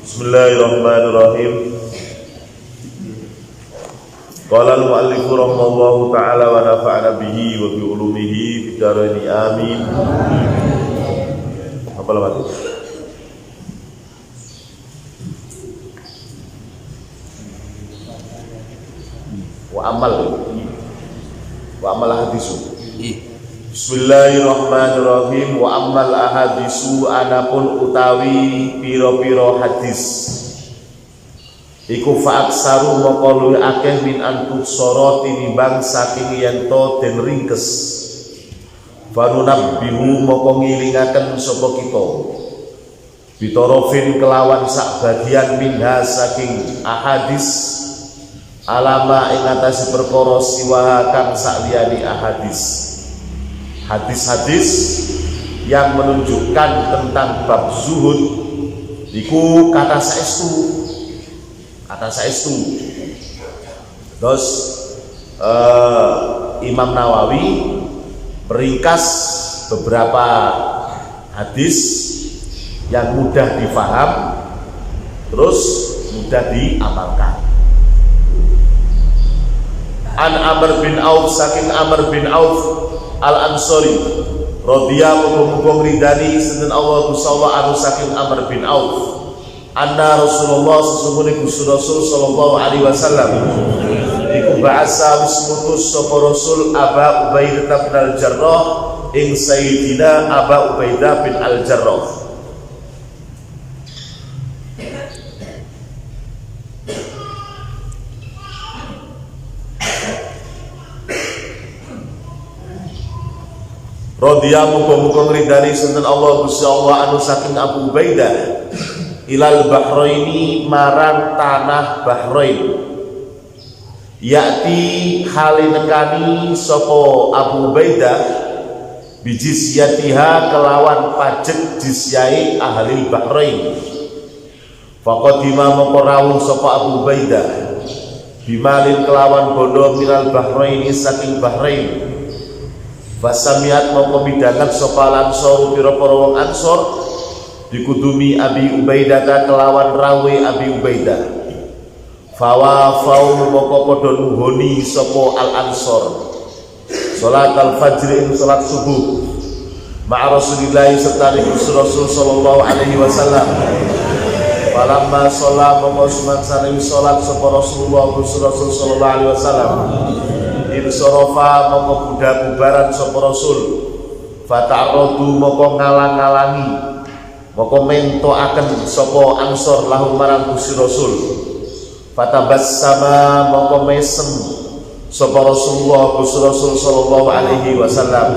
Bismillahirrahmanirrahim. Qala al-mu'allif rahimahullahu ta'ala wa nafa'ana bihi wa bi ulumihi fid dharain amin. Apa lagi? Wa amal hadisu. Bismillahirrahmanirrahim. Wa amal ahadisu anapun utawi piro-piro hadis iku fa'aksaru moko luwih akeh min antuksara tinimbang saking yen to den ringkes fanunabbihu moko ngilingaken sapa kita bitorofin kelawan sak bagian minha saking ahadis alama ing atase perkara siwaha kang sakliyane ahadis. Hadis-hadis yang menunjukkan tentang bab zuhud iku kata saestu. Terus Imam Nawawi meringkas beberapa hadis yang mudah difaham terus mudah diamalkan. An Amr bin Auf saking Amr bin Auf Al-Ansari radhiyallahu anhu ridani sinten Allah kusalla anu saking Amr bin Auf anna Rasulullah sesungguhnya Gusti Rasul sallallahu alaihi wasallam iku ba'asa wismutus sapa Rasul Aba Ubaidah bin Al-Jarrah ing Sayyidina Aba Ubaidah bin Al-Jarrah. Radhiyallahu muga ngridani sinten Allah Gusti Allah anu saking Abu Ubaidah ilal Bahraini marang tanah Bahrain yakti halinekani sapa Abu Ubaidah bijizyatiha kelawan pajek jizyai ahli Bahrain faqadima moko rawuh sapa Abu Ubaidah bimalin kelawan bondo minal Bahraini saking Bahrain fasamiat moko midhanget sapa Ansor pira-pira wong Ansor dikudumi Abi Ubaidah kelawan rawe Abi Ubaidah fawafau moko padha nuhoni sapa Al Ansor salat al fajr ing salat subuh ma'a Rasulillah serta Rasul sallallahu alaihi wasallam falamma sholat moko sumangsane salat sapa Rasulullah sallallahu alaihi wasallam insorofa moko budak bubaran sapa Rasul fata'aradu moko ngalang-alangi moko mentoaken sapa Ansor lahu marang Gusti Rasul fatabassama moko mesem sapa Rasulullah Gusti Rasul sallallahu alaihi wasallam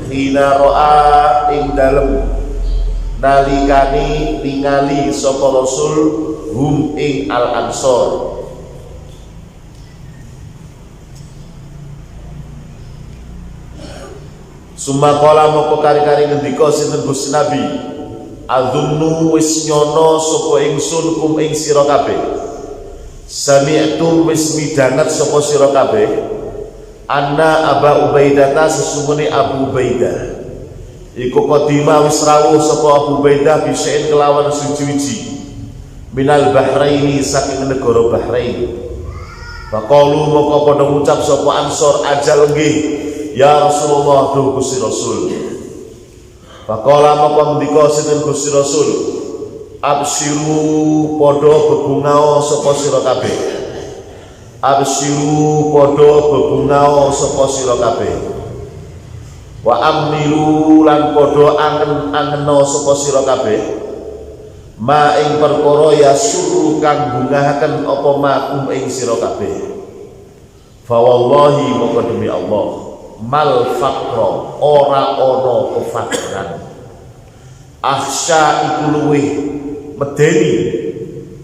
hina ro'a ing dalem nalikani ningali sapa Rasul hum ing Al Ansor. Summa qala moko kari-kari ngendika sinten Gusti Nabi adzunnu wis nyono sapa ingsun kum ing sira kabeh sami'tum wis midhanget sapa sira kabeh anna Aba Ubaidah sesungguhnya Abu Ubaidah iku qadima wis rawuh sapa Abu Ubaidah bisain kelawan suci-suci minal Bahraini saking negara Bahrain faqalu moko padha ngucap sapa Ansor ajal nggih ya Rasulullah duh Gusti Rasul. Faqala maka ngendika sinten Gusti Rasul, absyiru padha bebungao sapa sira kabeh. Absyiru padha bebungao sapa sira kabeh. Wa amilu lan padha angen-angeno sapa sira kabeh. Ma ing perkara ya suru kang bungahaken apa makum ing sira kabeh. Fa wallahi maka demi Allah mal faqra ora ana kefakiran akhsha iku luwih medeni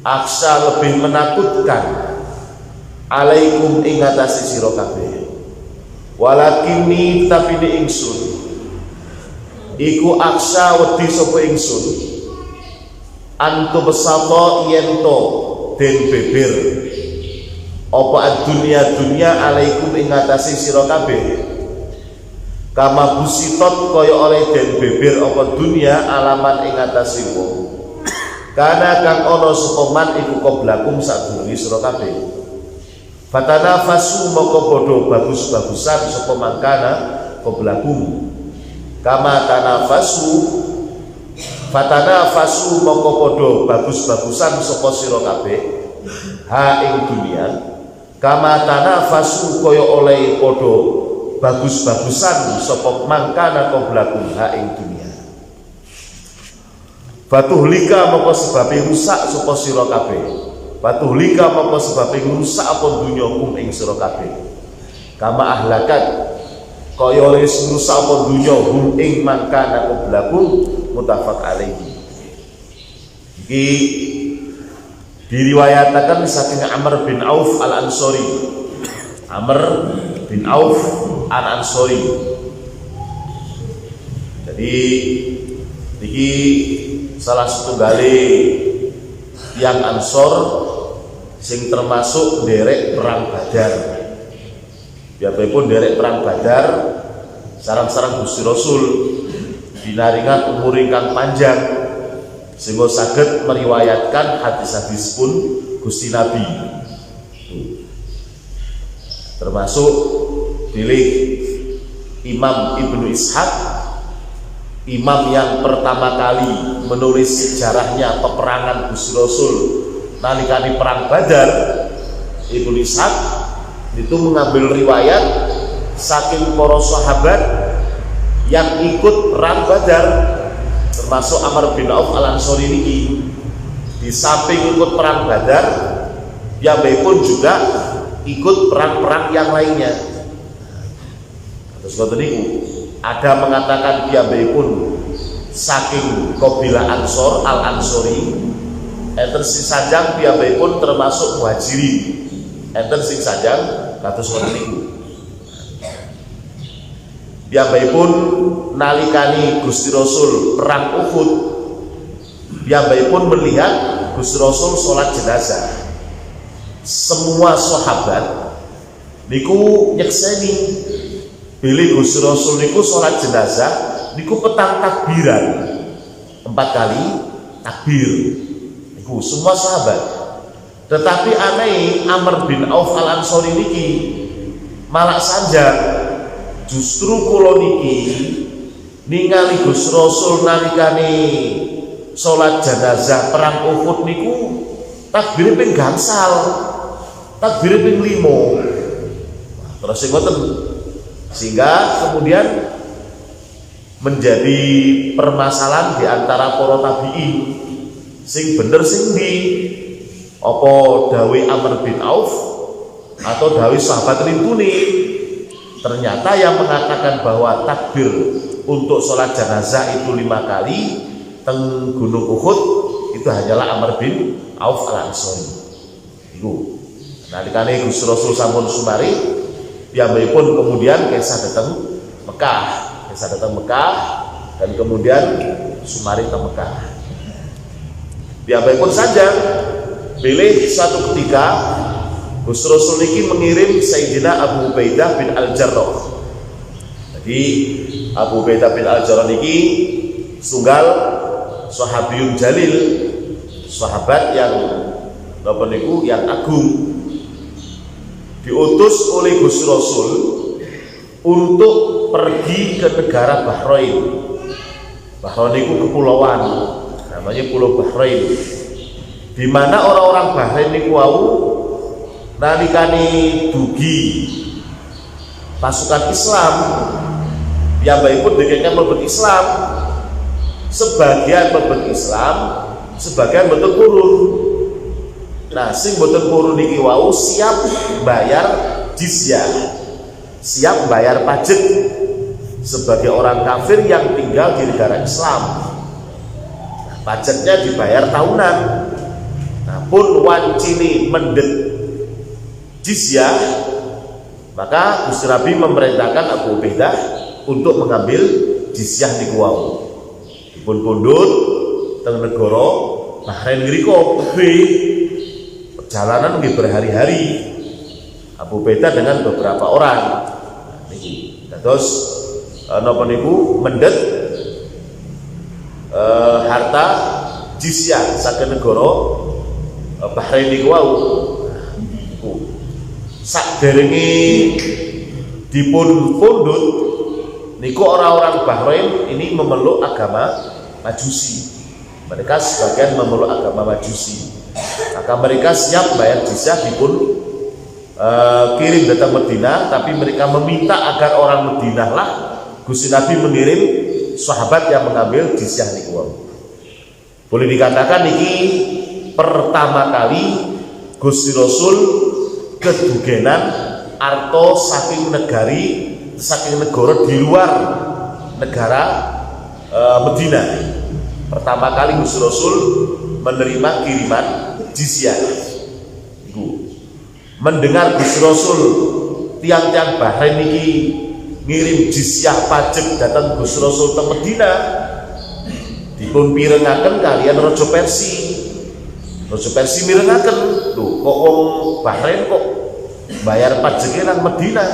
akhsha lebih menakutkan alaikum ing atase sira kabeh walakinni tapi ni ingsun iku akhsha wedi sapa ingsun antu besato yen to den beber apa dunia alaikum ing atase sira kabeh kama busitot kaya oleh den beber apa dunia alaman ing atase wong Kana kang ono sapa man iku qablakum sadurunge sira kabeh. Fatanafasu moko padha bagus-bagusan sapa mangkana qablakum. Kama fatanafasu moko padha bagus-bagusan sapa sira kabeh ha ing dunia. Kama tanafasu kaya oleh padha bagus-bagusan sapa mangkana qablakum ha ing dunia. Fatuhlika moko sebabe rusak sapa sira kabeh. Fatuhlika moko sebabe rusak apa dunya kum ing sira kabeh. Kama ahlakat kaya wis rusak apa dunya hum ing mangkana qablakum muttafaq alaihi. Iki diriwayatakan saking Amr bin Auf al-Ansori. Amr bin Auf al-Ansori. Jadi iki salah satu gale yang Ansor sing termasuk derek perang Badar. Biarpun derek perang Badar, sarang-sarang Gusti Rasul dinaringan umur ingkang panjang sehingga saged meriwayatkan hadis-hadis pun Gusti Nabi. Termasuk pilih Imam Ibnu Ishaq, imam yang pertama kali menulis sejarahnya peperangan Gusti Rasul nalikani perang Badar. Ibnu Ishaq itu mengambil riwayat saking para sahabat yang ikut perang Badar, termasuk Amr bin Auf al-Ansori ini. Di samping ikut perang Badar, dia pun juga ikut perang-perang yang lainnya. Terus ngoten niku ada mengatakan dia pun saking kabilah Ansor al-Ansori, enten sing sajang dia pun termasuk muhajirin, enten sing sajang kados ngoten niku. Dia pun nalikani Gusti Rasul perang Uhud, dia pun melihat Gusti Rasul sholat jenazah. Semua sahabat niku nyekseni bilih Gusti Rasul niku sholat jenazah niku petang takbiran 4 kali takbir niku semua sahabat. Tetapi aneh Amr bin Auf al-Ansori niki malah sanjang, justru kula niki ningali Gusti Rasul nalikane sholat jenazah perang Uhud niku takbir ping gangsal, takbir ping 5. Terus ngoten, sehingga kemudian menjadi permasalahan di antara para tabi'in, sing bener sing ndi, apa dawe Amr bin Auf atau dawe sahabat rintune. Ternyata yang mengatakan bahwa takbir untuk sholat jenazah itu 5 kali teng Gunung Uhud itu hanyalah Amr bin Auf al-Ansori. Iku nalikane Gusti Rasul sampun sumari, pun kemudian kisah datang Mekah, dan kemudian sumari ke Mekah. Pun saja pilih suatu ketika Gusti Rasul ini mengirim Sayyidina Abu Ubaidah bin Al-Jarrah. Jadi Abu Ubaidah bin Al-Jarrah ini tunggal sahabiyun jalil, sahabat yang yang agung, diutus oleh Gusti Rasul untuk pergi ke negara Bahrain. Bahrain itu kepulauan, namanya Pulau Bahrain, di mana orang-orang Bahrain niku wau nalikane dugi pasukan Islam, yang baik pun dekatnya mlebet Islam, sebagian mlebet Islam, sebagian betul turun. Nah, sing boten purun niki wau siap bayar jizyah, siap bayar pajak sebagai orang kafir yang tinggal di negara Islam. Nah, pajaknya dibayar tahunan. Nah, pun wancini mendet jizyah, maka Gusti Nabi memerintahkan Abu Ubaidah untuk mengambil jizyah niku wau. Dipun pundhut teng negara Bahrain ngriko perjalanan berhari-hari Abu Ubaidah dengan beberapa orang. Niki terus napa niku mendet harta jizyah saking negara Bahrain niku wau. Sakderenge dipun pundhut niku orang-orang Bahrain ini memeluk agama Majusi. Mereka sebagian memeluk agama Majusi. Maka mereka siap bayar jizyah dipun kirim datang Madinah, tapi mereka meminta agar orang Madinah lah Gusti Nabi mengirim sahabat yang mengambil jizyah niku. Boleh dikatakan niki pertama kali Gusti Rasul kedugenan arto saking negara di luar negara Madinah. Pertama kali Gusti Rasul menerima kiriman jizyah. Mendengar Gusti Rasul tiang-tiang Bahrain niki ngirim jizyah pajak datang Gusti Rasul ke Madinah, dipun pirengaken kalian Raja Persia. Raja Persia mirengaken, lho kok wong Bahrain kok bayar pajaknya nang Madinah.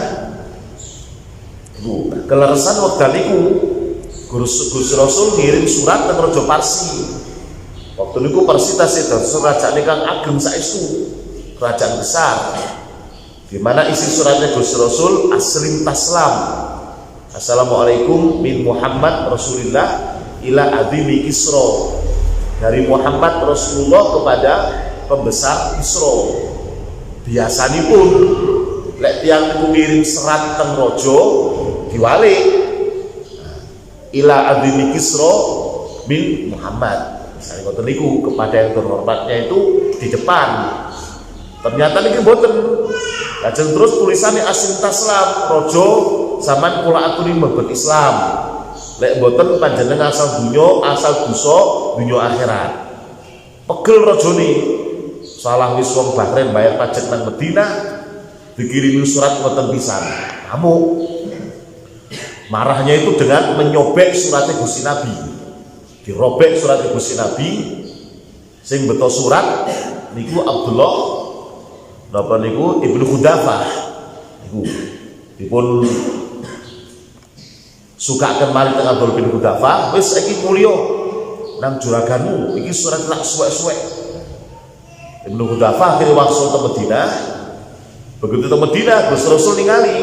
Keleresan wekdal niku Gusti Rasul ngirim surat nang Raja Persia. Waktu niku Persia tasih dados kerajaan ingkang ageng saestu, kerajaan besar. Di mana isi suratnya Gusti Rasul aslim taslam. Assalamualaikum min Muhammad Rasulillah ila adimi Kisra. Dari Muhammad Rasulullah kepada pembesar Kisra. Biasanipun lek tiyang niku ngirim serat teng raja diwalik ila adimi Kisra min Muhammad. Misalnya ngoten niku kepada yang terhormatnya itu di depan. Ternyata niki mboten. Lajeng terus tulisannya aslim taslam, rojo zaman kula aturi mlebet Islam. Lek mboten panjenengan asal dunya, asal dosa, dunya akhirat. Pegel rajane. Salah wis wong Bahrain bayar pajak nang Madinah, dikirimi surat ngoten pisan. Kamu marahnya itu dengan menyobek suratnya Gusti Nabi. Dirobek suratnya Gusti Nabi. Sing beto surat niku Abdullah napa niku Ibnu Khudafah niku dipun sukaken malih teng Abdul bin Khudafah, wis saiki mulya nang juraganmu iki surat tak suwek-suwek. Ibnu Khudafah akhire wangsul teng Madinah. Begitu teng Madinah Gusti Rasul ningali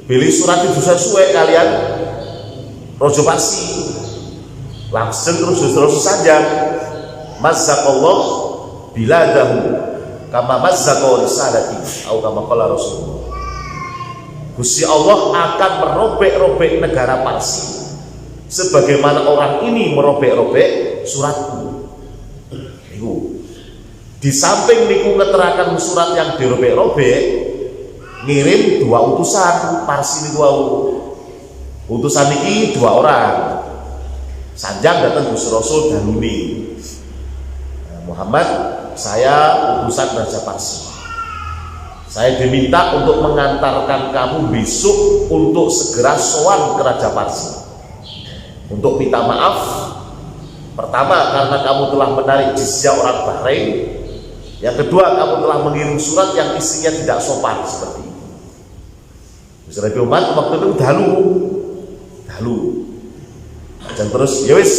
bilih surat itu suwek kalian Raja Persia. Langsung terus Gusti Rasul sanjang mazzaqallah biladahu kama mazzaqa risalati atau kama qala Rasulullah. Gusti Allah akan merobek-robek negara Parsi sebagaimana orang ini merobek-robek suratku. Niku. Di samping niku ngeterakan surat yang dirobek-robek, ngirim dua utusan Parsi niku wau. Utusan niki dua orang. Sanjang datang Gusti Rasul dalune. Muhammad, saya utusan Raja Persia. Saya diminta untuk mengantarkan kamu besok untuk segera sowan ke Raja Persia untuk minta maaf. Pertama, karena kamu telah menarik jizyah orang Bahrain. Yang kedua, kamu telah mengirim surat yang isinya tidak sopan seperti itu. Gusti Nabi Muhammad waktu itu dalu. Dan terus, ya wis,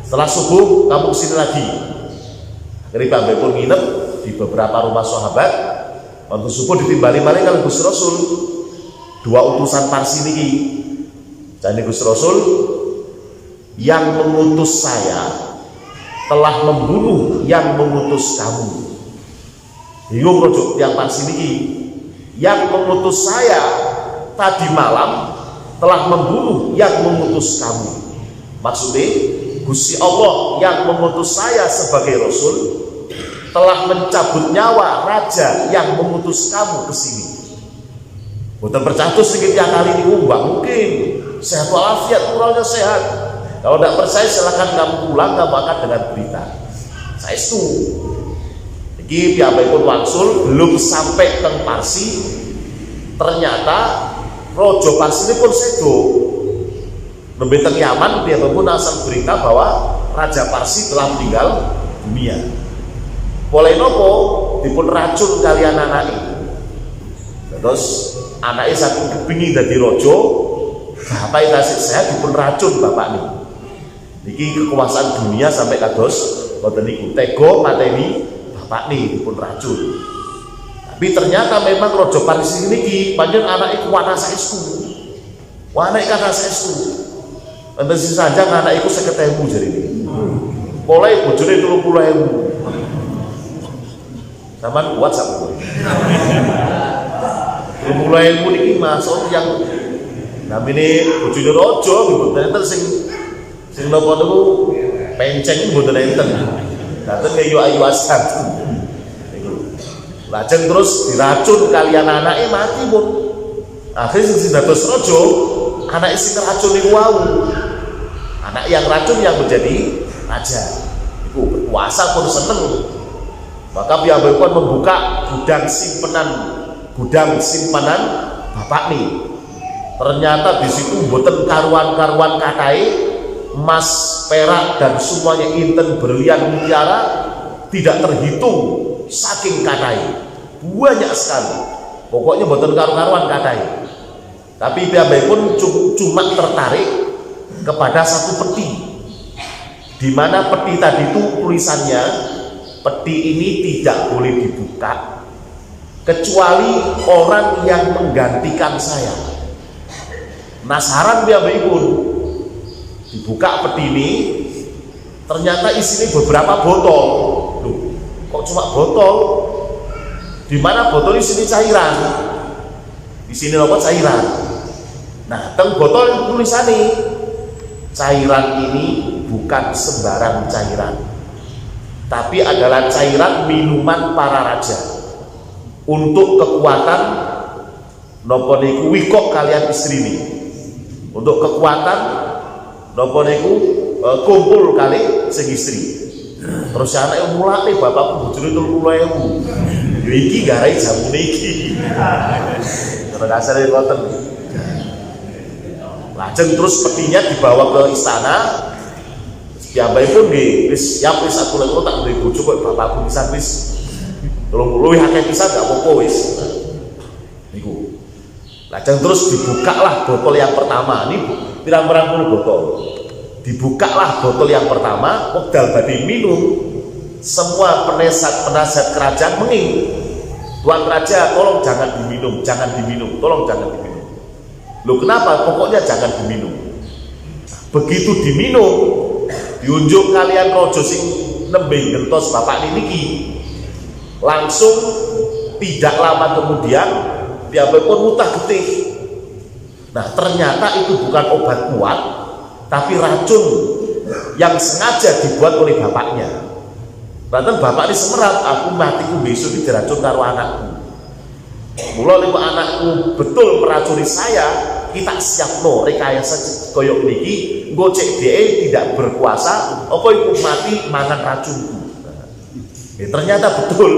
setelah subuh kamu kesini lagi. Akhirnya Mbak pun nginep di beberapa rumah sahabat. Waktu subuh ditimbali malih kali Gusti Rasul. Dua utusan Parsi niki. Jadi Gusti Rasul yang mengutus saya telah membunuh yang mengutus kamu. Bingung rojo yang Parsi niki. Yang mengutus saya tadi malam telah membunuh yang mengutus kamu. Maksudnya Gusti Allah yang mengutus saya sebagai Rasul telah mencabut nyawa raja yang mengutus kamu ke sini. Bukan percatus sedikit yang kali ini, mbak mungkin sehat walafiat, kurangnya sehat. Kalau tidak percaya silahkan kamu pulang, kamu akan dengan berita. Saya setuju. Jadi piyambakipun wangsul belum sampai teng Parsi, ternyata Raja Parsi ini pun sedo. Nembe teng Yaman piyambakipun asal berita bahwa Raja Parsi telah meninggal dunia. Oleh nopo dipun racun kalian anak itu. Terus anaknya saking kepingin dadi raja, bapak tasik sehat dipun racun bapak nih. Niki kekuasaan dunia sampai kados boten niku tego mateni bapak nih dipun racun. Tapi ternyata memang Raja Parisi niki panjen anake kuwana saestu. Anake kana saestu. Enten sing sanjang anak iku 50.000 jarine. Mulai bojone 30.000. Sampeyan kuat sak kowe. 30.000 niki masuk yang namine bojone raja mboten enten sing napa niku penceng mboten enten. Dateng ayu-ayu asan. Lajeng terus diracun kalian anake mati pun. Akhirnya sing dados raja anak sing racun niku wau. Anak yang racun yang menjadi raja. Iku berkuasa pun seneng. Maka piyambakipun membuka gudang simpanan bapak nih. Ternyata di situ mboten karuan-karuan katai emas, perak dan semuanya inten, berlian, mutiara tidak terhitung saking katai. Banyak sekali. Pokoknya mboten karuan katai. Tapi piyambakipun cuma tertarik kepada satu peti. Di mana peti tadi itu tulisannya, peti ini tidak boleh dibuka kecuali orang yang menggantikan saya. Penasaran piyambakipun, dibuka peti ini, ternyata isinya beberapa botol. Loh, kok cuma botol? Di mana botol isinya cairan? Di sini apa cairan? Nah, teng botol tulisannya, cairan ini bukan sembarang cairan, tapi adalah cairan minuman para raja untuk kekuatan nopo niku wikok kalian istri ini, untuk kekuatan nopo niku kumpul kali sing istri. Terus anake mulane bapakku bojone 30.000. Yo iki garai jamune iki. Terus asale ngoten. Lajeng terus petinya dibawa ke istana. Piyambakipun nggih wis siap wis aku lek tak duwe bojo kok bapakku pisan wis 30 akeh pisan gak apa-apa wis. Niku. Lajeng terus dibukalah botol yang pertama. Ini pirang-pirang puluh botol. Dibukalah botol yang pertama, wekdal badhe minum. Semua penasihat kerajaan menging, Tuan Raja tolong jangan diminum, tolong jangan diminum. Loh kenapa? Pokoknya jangan diminum. Begitu diminum, diunjuk kalian rojo sing nembe gentos bapak niki. Langsung tidak lama kemudian piyambakipun mutah getih. Nah ternyata itu bukan obat kuat, tapi racun yang sengaja dibuat oleh bapaknya. Bahkan bapak ini semerat, aku matiku besok ini diracun karo anakku. Mula lima anakku betul meracuni saya, kita siap no rekayasa koyok niki, gocek dia tidak berkuasa, apa itu mati mangan racunku. Ternyata betul,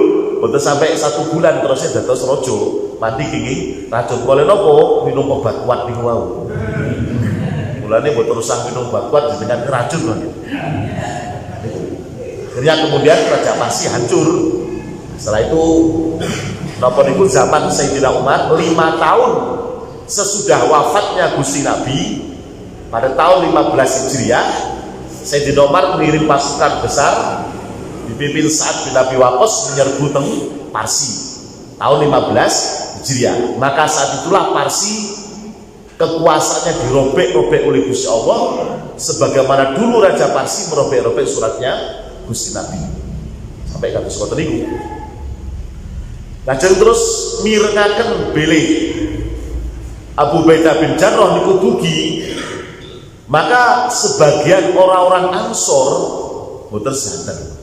betul sampai 1 bulan terusnya dados rojo mati gigi racun. Boleh nopo minum obat kuat di wau. Mulane buat terusan minum obat kuat dengan racun loh. Akhirnya kemudian Raja Parsi hancur. Setelah itu napa niku zaman Sayyidina Umar 5 tahun sesudah wafatnya Gusti Nabi pada tahun 15 Hijriah, Sayyidina Umar mengirim pasukan besar dipimpin Sa'ad bin Abi Waqqas menyerbu teng Parsi tahun 15 Hijriah. Maka saat itulah Parsi kekuasaannya dirobek-robek oleh Gusti Allah, sebagaimana dulu Raja Parsi merobek-robek suratnya Gusti Nabi sampai kados ngoten niku. Lajeng terus mirengaken bilih Abu Ubaidah bin Jarrah niku dugi. Maka sebagian orang-orang Ansor boten santen.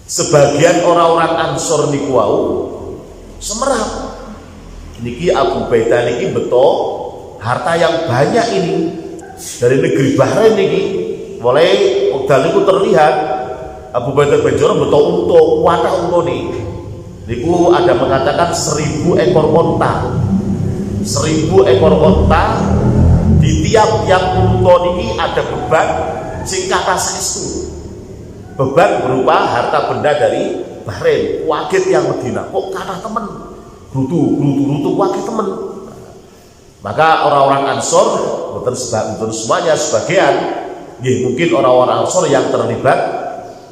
Sebagian orang-orang Ansor niku wau semerap. Niki Abu Ubaidah niki beto harta yang banyak ini dari negeri Bahrain niki. Mulai wekdal niku terlihat Abu Ubaidah bin Jarrah beto unta, kuatah unta nih. Niku ada mengatakan 1000 ekor onta. 1000 ekor onta, di tiap-tiap unta niki ada beban sing kata saestu. Beban berupa harta benda dari Bahrain. Waget yang Medina, kok kata temen rutu waget temen. Maka orang-orang Ansor betul semuanya sebagian mungkin orang-orang Ansor yang terlibat,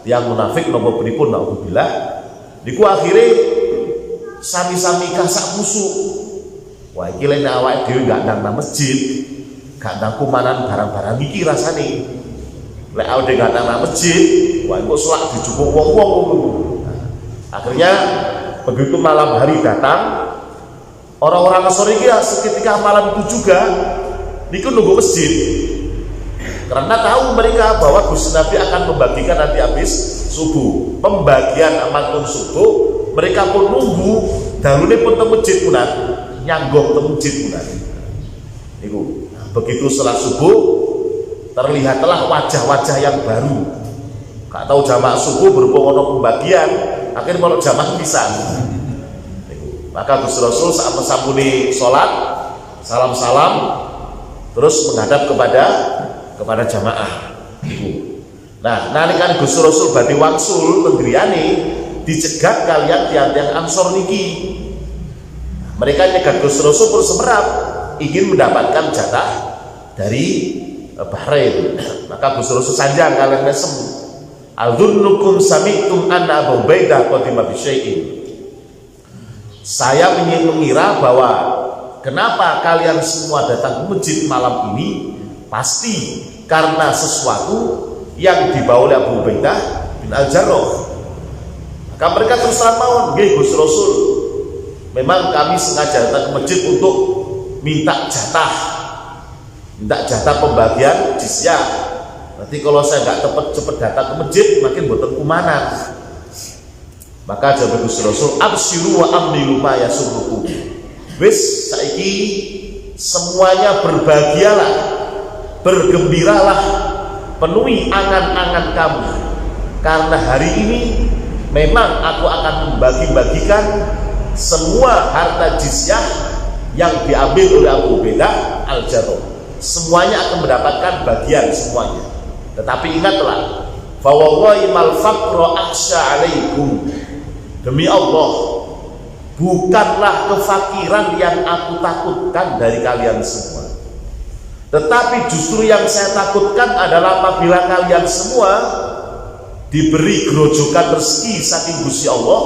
yang munafik nopo pripun naudzubillah, niku akhirnya sami-sami kasak busuk. Wah, iki lek awake dhewe gak ndang nang masjid, gak ndang kumanan barang-barang iki rasane. Lek awake gak ndang nang masjid, wah engko selak dijupuk wong-wong. Akhirnya begitu malam hari datang, orang-orang Ansor iki seketika malam itu juga niku nunggu masjid. Karena tahu mereka bahwa Gusti Nabi akan membagikan nanti habis subuh. Pembagian amantul subuh, mereka pun nunggu. Dalune pun teng masjid punan, nyanggong teng masjid punan. Niku. Begitu setelah subuh, terlihatlah wajah-wajah yang baru. Gak tahu jamaah subuh berhubung ono pembagian, akhirnya malah jamaah pisan. Maka Gusti Rasul saat mensambuni sholat, salam-salam, terus menghadap kepada jamaah. Nah, nalikan Gusti Rasul badhe wangsul tenggriane dicegat kalian tiang-tiang Ansor niki. Mereka nyegat Gusti Rasul pun semerap ingin mendapatkan jatah dari Bahrain. Maka Gusti Rasul sanjang kalian mesem. Al-dhunnukum sami'tum anna Abu Ubaidah qadima bi syai'in. Saya ingin mengira bahwa kenapa kalian semua datang ke masjid malam ini pasti karena sesuatu yang dibawa oleh Abu Ubaidah bin Al-Jarrah. Maka mereka terus terang mawon, nggih Gusti Rasul, memang kami sengaja datang ke masjid untuk minta jatah pembagian jizyah. Nanti kalau saya nggak cepet datang ke masjid, makin boten kumanan. Maka jawab Gusti Rasul, absyiru wa amnilu ma yasurrukum. Wis saiki semuanya berbahagialah, bergembiralah, penuhi angan-angan kamu, karena hari ini memang aku akan membagi-bagikan semua harta jizyah yang diambil oleh Abu Ubaidah Al-Jarrah. Semuanya akan mendapatkan bagian semuanya. Tetapi ingatlah, fa wallahi mal faqra akhsha alaikum. Demi Allah, bukanlah kefakiran yang aku takutkan dari kalian semua. Tetapi justru yang saya takutkan adalah apabila kalian semua diberi gerojokan rezeki saking Gusti Allah,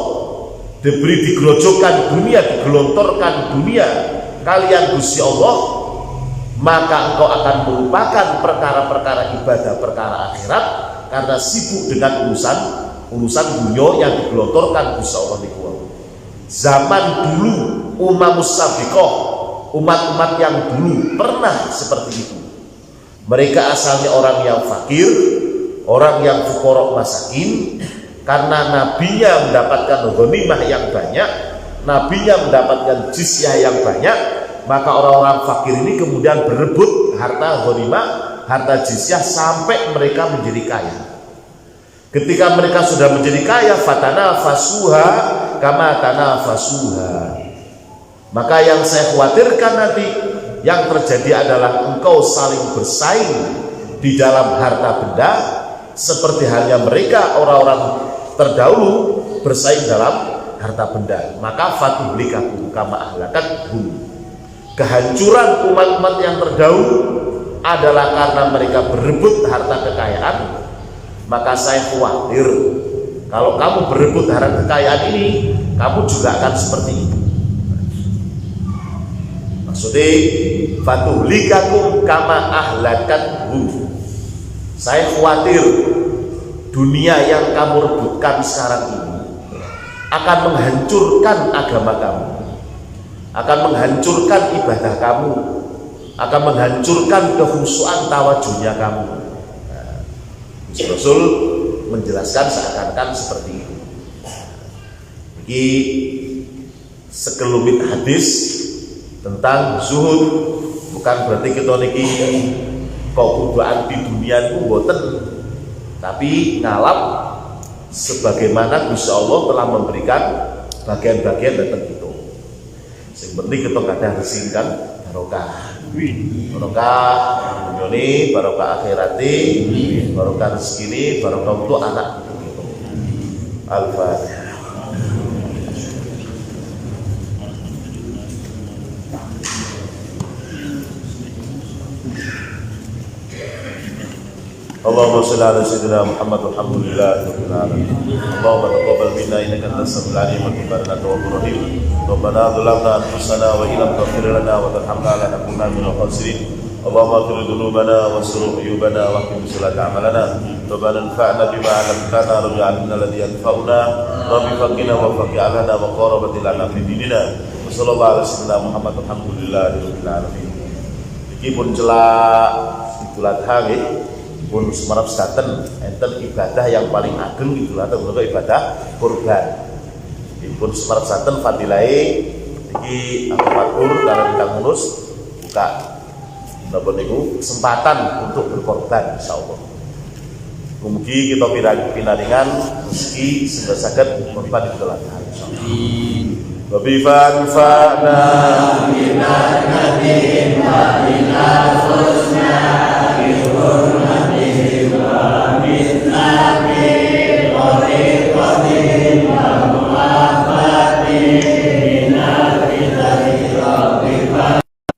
diberi digerojokan dunia, digelontorkan dunia kalian Gusti Allah, maka engkau akan melupakan perkara-perkara ibadah, perkara akhirat, karena sibuk dengan urusan dunia yang digelontorkan Gusti Allah niku. Zaman dulu umamus sabiqah, umat-umat yang dulu pernah seperti itu. Mereka asalnya orang yang fakir, orang yang fuqara masakin, karena nabinya mendapatkan ghanimah yang banyak, nabinya mendapatkan jizyah yang banyak, maka orang-orang fakir ini kemudian berebut harta ghanimah, harta jizyah sampai mereka menjadi kaya. Ketika mereka sudah menjadi kaya, fatanafasuha kama tanafasuha. Maka yang saya khawatirkan nanti yang terjadi adalah engkau saling bersaing di dalam harta benda seperti halnya mereka orang-orang terdahulu bersaing dalam harta benda. Maka fatuhlikakum kama ahlakathum. Kehancuran umat-umat yang terdahulu adalah karena mereka berebut harta kekayaan. Maka saya khawatir kalau kamu berebut harta kekayaan ini, kamu juga akan seperti itu. Maksudnya fatuhlikakum kama ahlakathum. Saya khawatir dunia yang kamu rebutkan sekarang ini akan menghancurkan agama kamu, akan menghancurkan ibadah kamu, akan menghancurkan kekhusyuan tawajuhnya kamu. Rasul menjelaskan seakan-akan seperti itu. Ini sekelumit hadis tentang zuhud. Bukan berarti kita niki kok kudu anti dunia itu boten, tapi ngalap sebagaimana Gusti Allah telah memberikan bagian-bagian datang itu. Yang penting kita kadang resingkan barokah. Barokah dunia, barokah akhirati, barokah rezeki, barokah untuk anak gitu. Al-Fatihah. Allahumma shalli ala sayyidina Muhammad walhamdulillahi rabbil alamin. Allahumma taqabbal minna innaka antas samiul alim wa tub alaina tawwabur rahim. Rabbana zalamna anfusana wa illam taghfir lana wa tarhamna lanakunanna minal khasirin. Allahumma ighfir dhunubana wa sur uyubana wa qim salat amalana. Rabbana anfa'na bima 'allamtana rabbi 'allimna alladhi yanfa'una rabbi faqina wa faqi 'alana wa qarabati lana fi dinina. Sallallahu alaihi wasallam Muhammad alhamdulillahi rabbil alamin. Iki pun celak Idul Adha nggih pun semarap sekaten enten ibadah yang paling ageng Idul Adha menika ibadah kurban. Pun semarap sekaten fadilahe iki Abu Matur kalian Kang Munus buka napa niku kesempatan untuk berkorban insyaallah. Mugi kita pinaringan rezeki sehingga saged korban Idul Adha insyaallah. Wa bi fa'na minal nabiyin wa minal husna